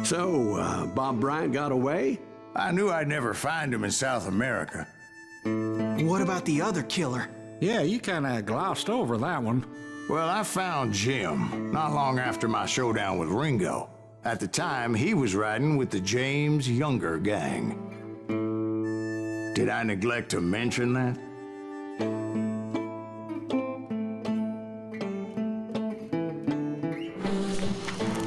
So, Bob Bryant got away? I knew I'd never find him in South America. What about the other killer? Yeah, you kinda glossed over that one. Well, I found Jim not long after my showdown with Ringo. At the time, he was riding with the James Younger gang. Did I neglect to mention that?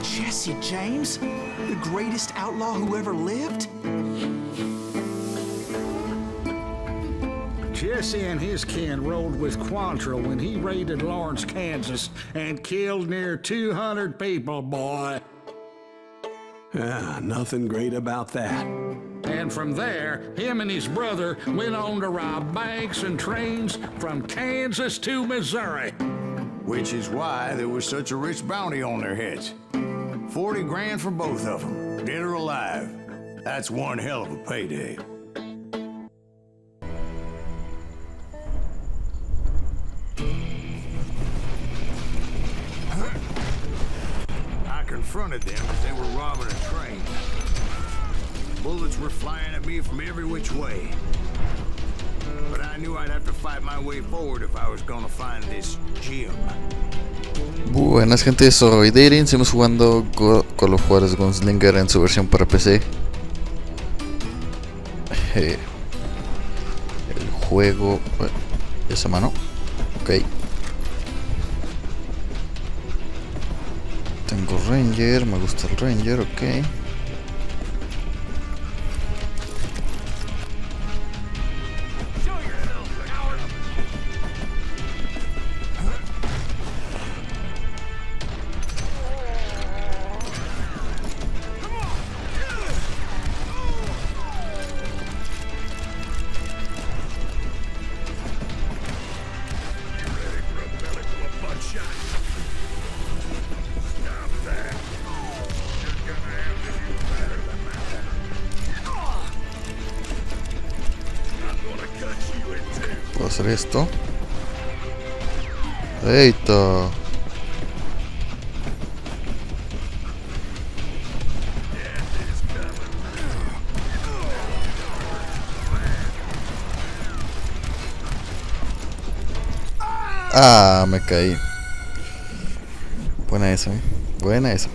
Jesse James? The greatest outlaw who ever lived? Jesse and his kin rode with Quantrill when he raided Lawrence, Kansas, and killed near 200 people, boy. Nothing great about that. And from there, him and his brother went on to rob banks and trains from Kansas to Missouri. Which is why there was such a rich bounty on their heads. 40 grand for both of them, dead or alive. That's one hell of a payday. I confronted them as they were robbing a train. Bullets were flying at me from every which way. But I knew I'd have to fight my way forward if I was gonna find this Jim. Buenas gente, soy Darien, seguimos jugando con los Juarez Gunslinger en su versión para PC. El juego... ¿Esa mano? Ok. Tengo Ranger, me gusta el Ranger, ok. Puedo hacer esto. ¡Eita! Ah, me caí. Buena esa, buena esa.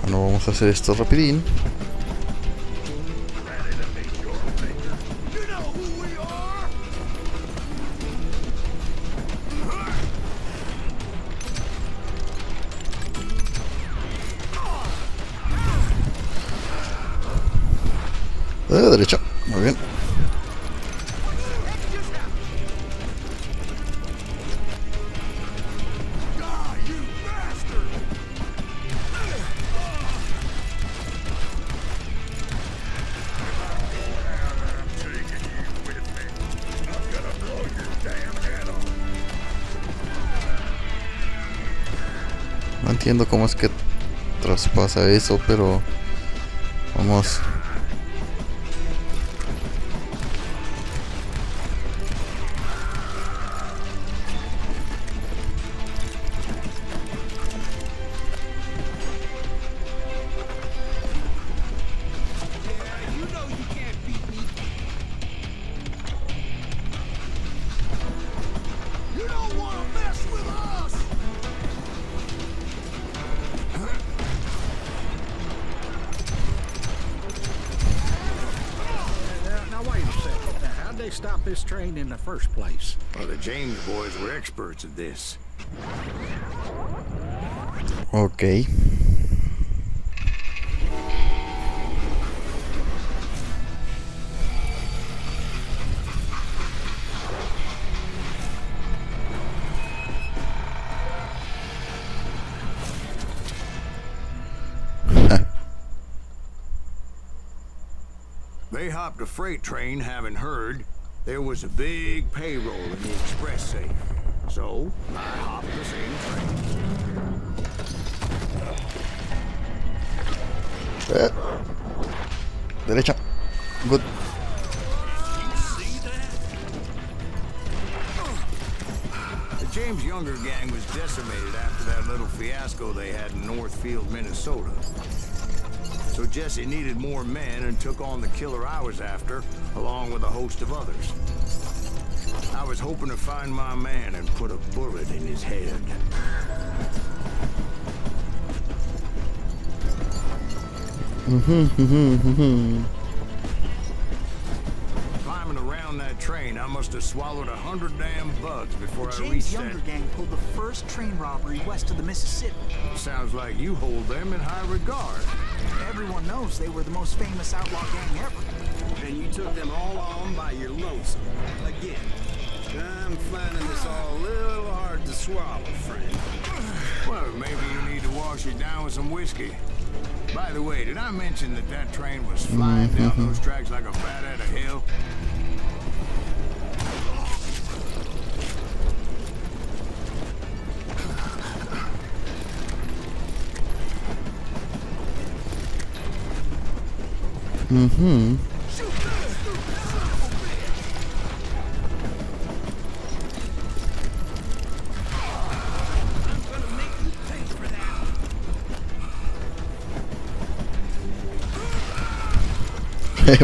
Bueno, vamos a hacer esto rapidín. Derecha, muy bien. No entiendo cómo es que traspasa eso, pero vamos. Stop this train in the first place. Well, the James boys were experts at this. Okay. they hopped a freight train having heard there was a big payroll in the express safe. So, I hopped the same train. Derecha. Good. The James Younger gang was decimated after that little fiasco they had in Northfield, Minnesota. So Jesse needed more men and took on the killer I was after, along with a host of others. I was hoping to find my man and put a bullet in his head. Climbing around that train, I must have swallowed 100 damn bugs before I reached James Younger gang pulled the first train robbery west of the Mississippi. Sounds like you hold them in high regard. Everyone knows they were the most famous outlaw gang ever. And you took them all on by your lonesome. Again, I'm finding this all a little hard to swallow, friend. Well, maybe you need to wash it down with some whiskey. By the way, did I mention that that train was flying down those tracks like a bat out of hell?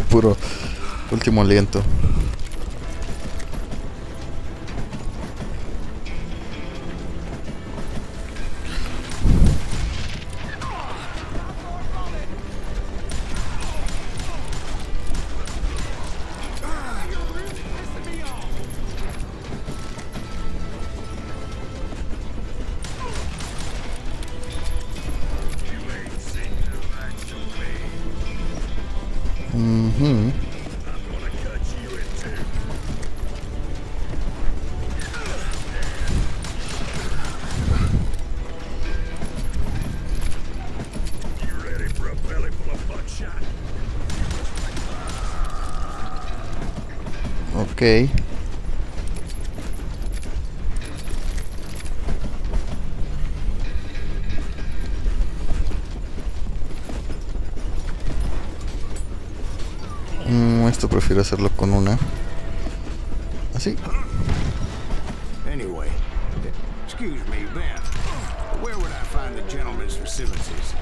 Puro último aliento. Ok. Esto prefiero hacerlo con una. Así. Anyway, excuse me, Ben. Where would I find the gentleman's facilities?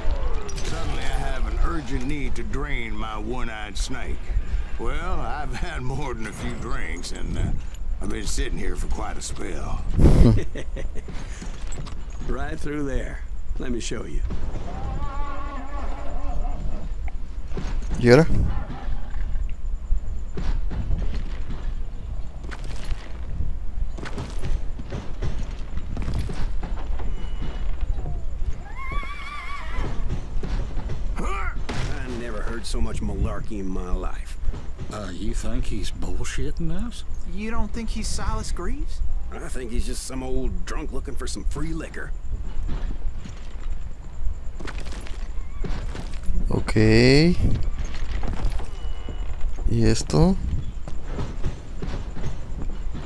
Suddenly I have an urgent need to drain my one-eyed snake. Well, I've had more than a few drinks, and I've been sitting here for quite a spell. Right through there. Let me show you. ¿Y ahora? I never heard so much malarkey in my life. You think he's bullshitting us? You don't think he's Silas Greaves? I think he's just some old drunk looking for some free liquor. Ok. ¿Y esto?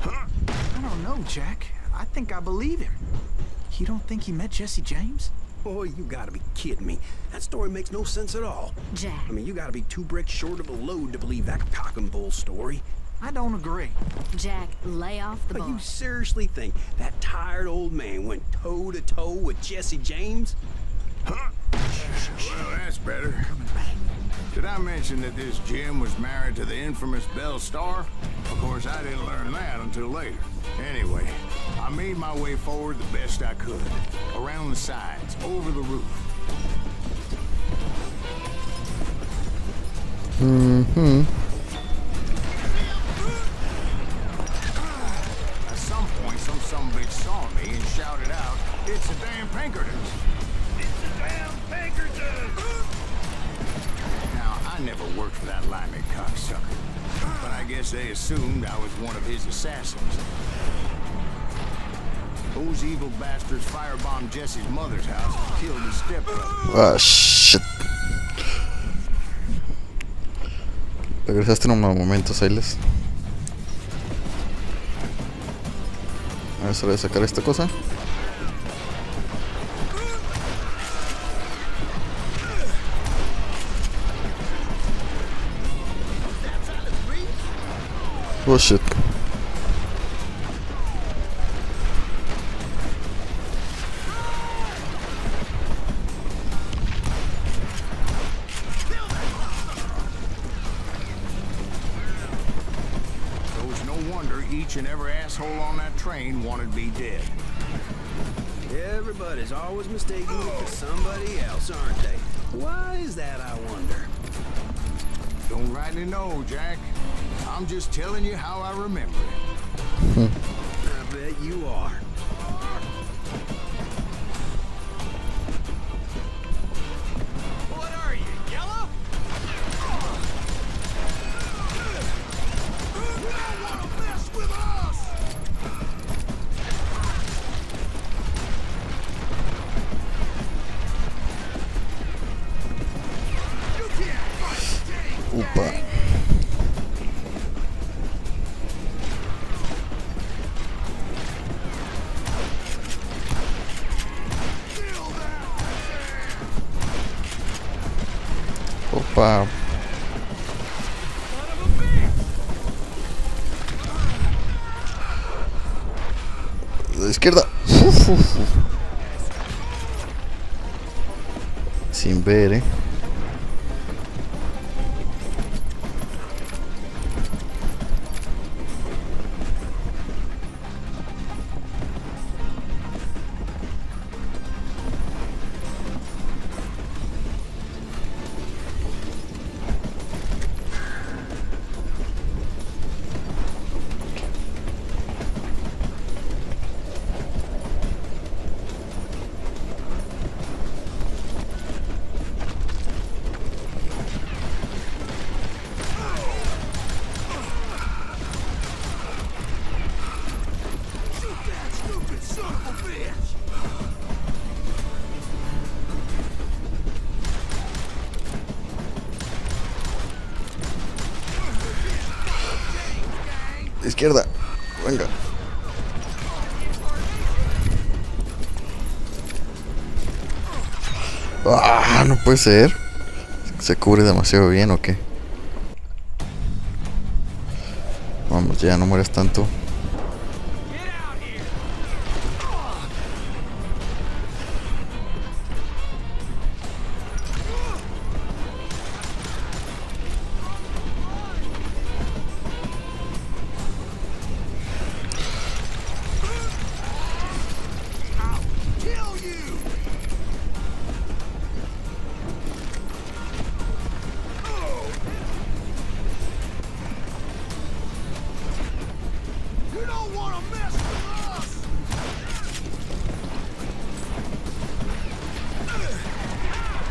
I don't know, Jack. I think I believe him. You don't think he met Jesse James? Boy, you gotta be kidding me. That story makes no sense at all. Jack. I mean, you gotta be 2 bricks short of a load to believe that cock and bull story. I don't agree. Jack, lay off the But bar. you seriously think that tired old man went toe-to-toe with Jesse James? Well, that's better. Did I mention that this Jim was married to the infamous Belle Starr? Of course, I didn't learn that until later. Anyway, I made my way forward the best I could. Around the sides, over the roof. At some point, some sumbitch saw me and shouted out, "It's the damn Pinkertons!" It's the damn Pinkertons! Now, I never worked for that limey cocksucker, but I guess they assumed I was one of his assassins. Those evil bastards firebombed Jesse's mother's house and killed his stepbrother. Ah, shit. Regresaste en unos momentos, Silas. A ver, se voy a sacar esta cosa. Oh shit. Each and every asshole on that train wanted me dead. Everybody's always mistaking me for somebody else, aren't they? Why is that, I wonder? Don't rightly know, Jack. I'm just telling you how I remember it. I bet you are. What are you, yellow? You don't want to mess with us! You can't fight the Opa. Opa. De la izquierda. Sin ver, Izquierda. Venga. Ah, no puede ser. ¿Se cubre demasiado bien o qué? Vamos, ya no mueres tanto.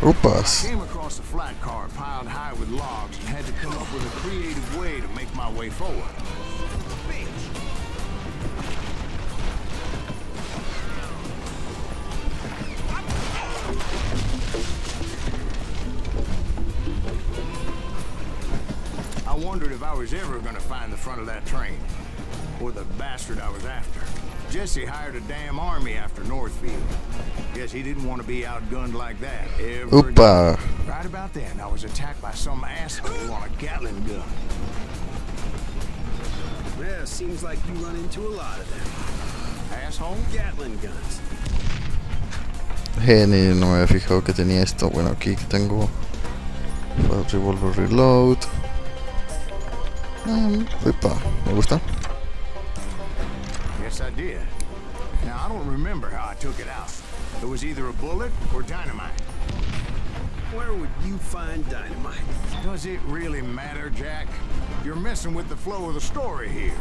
Upas. Came across a flat car piled high with logs and had to come up with a creative way to make my way forward. I wondered if I was ever going to find the front of that train, or the bastard I was after. Jesse hired a damn army after Northfield. Guess he didn't want to be outgunned like that ever again. Right about then, I was attacked by some asshole on a Gatling gun. Yeah, seems like you run into a lot of them. Asshole? Gatling guns. Geni, no me había fijado que tenía esto. Bueno, aquí tengo Revolver Reload. Upa, me gusta. Yes, I did. Now, I don't remember how I took it out. It was either a bullet or dynamite. Where would you find dynamite? Does it really matter, Jack? You're messing with the flow of the story here.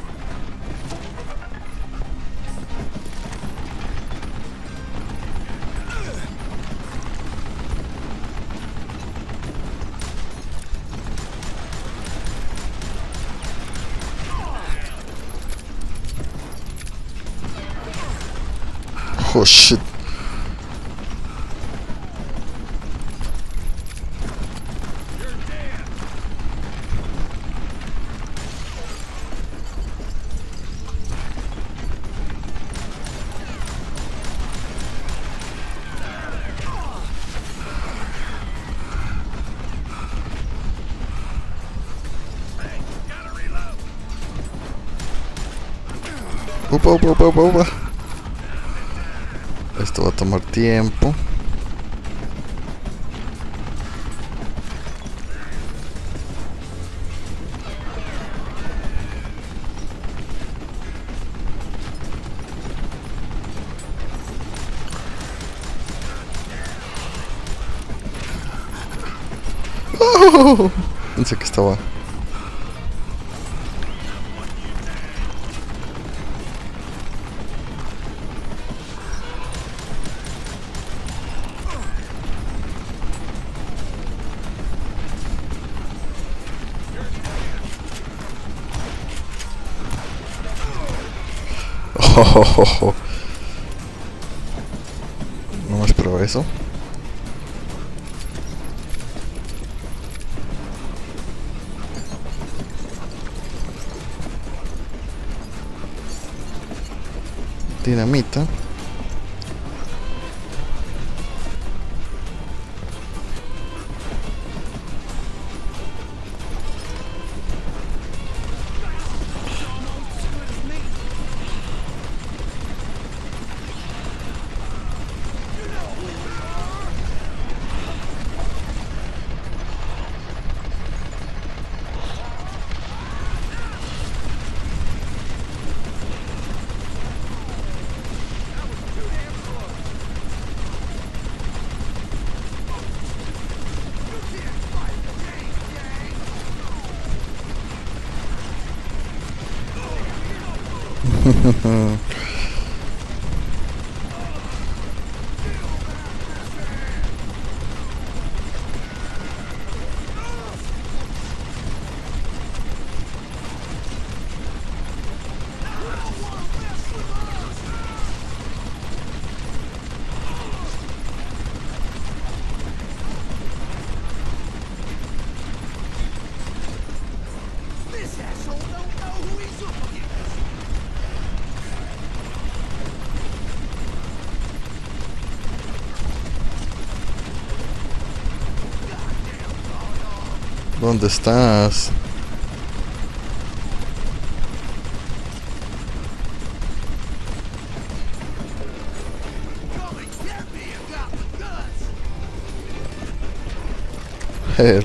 Oh shit. Upa, upa, upa, upa, upa. Esto va a tomar tiempo. ¡Oh! Pensé que estaba. Oh, no me esperaba eso. Dinamita. ¿Dónde estás?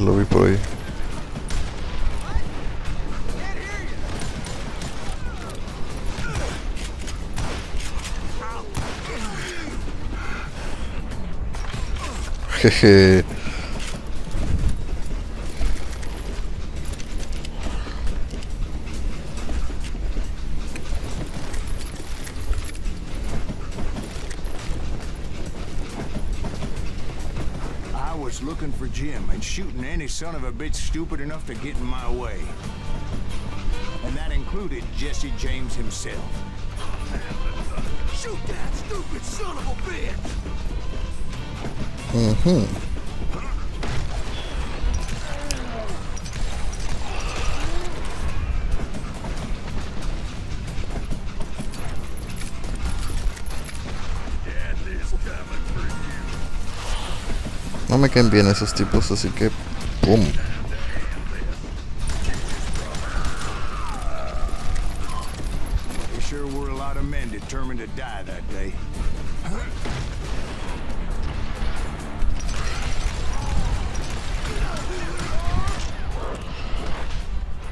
Lo vi por ahí. Jeje. Looking for Jim and shooting any son of a bitch stupid enough to get in my way. And that included Jesse James himself. Shoot that stupid son of a bitch! No me caen bien esos tipos, así que ¡pum! There sure were a lot of men determined to die that day.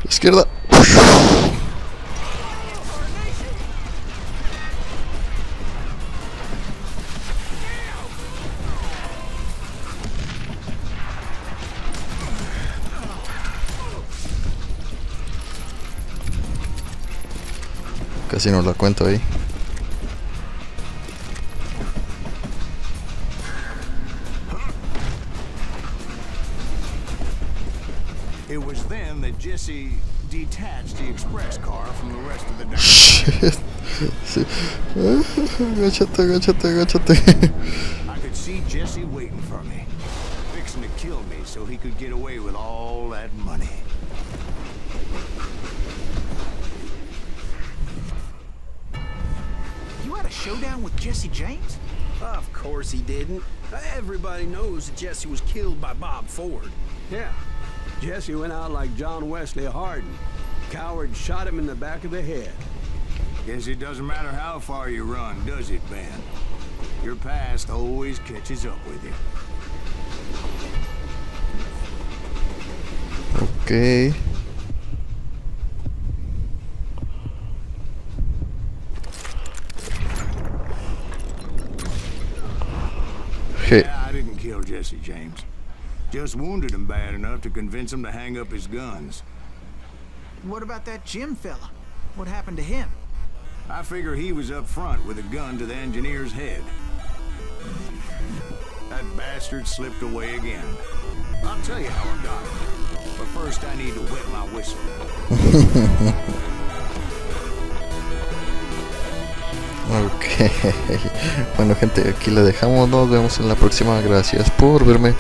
Izquierda. Casi no la cuento ahí. It was then that Jesse detached the express car from the rest of the day. Shit. Sí. Agáchate, agáchate, agáchate. I could see Jesse waiting for me, fixing to kill me so he could get away with all that money. You had a showdown with Jesse James? Of course he didn't. Everybody knows that Jesse was killed by Bob Ford. Yeah. Jesse went out like John Wesley Hardin. Coward shot him in the back of the head. Guess it doesn't matter how far you run, does it, Ben? Your past always catches up with you. Ok. Yeah, I didn't kill Jesse James. Just wounded him bad enough to convince him to hang up his guns. What about that Jim fella? What happened to him? I figure he was up front with a gun to the engineer's head. That bastard slipped away again. I'll tell you how I got him. But first I need to wet my whistle. Ok. Bueno, gente, aquí la dejamos. Nos vemos en la próxima. Gracias por verme.